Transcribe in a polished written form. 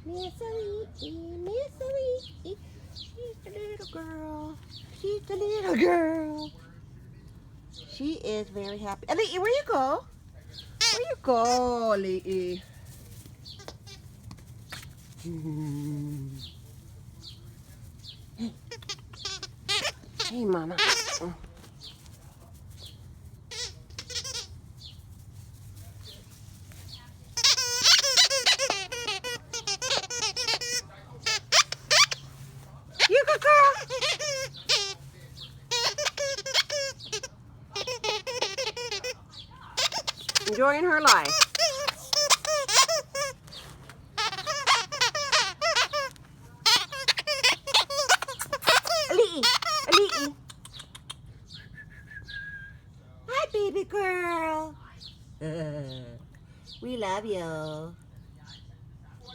Miss Ali'i, Miss Ali'i. She's the little girl. She's the little girl. She is very happy. Ali'i, where you go? Where you go, Ali'i? Hey. Hey, Mama. You good girl. Enjoying her life. Ali'i, Ali'i. Hi, baby girl. We love you.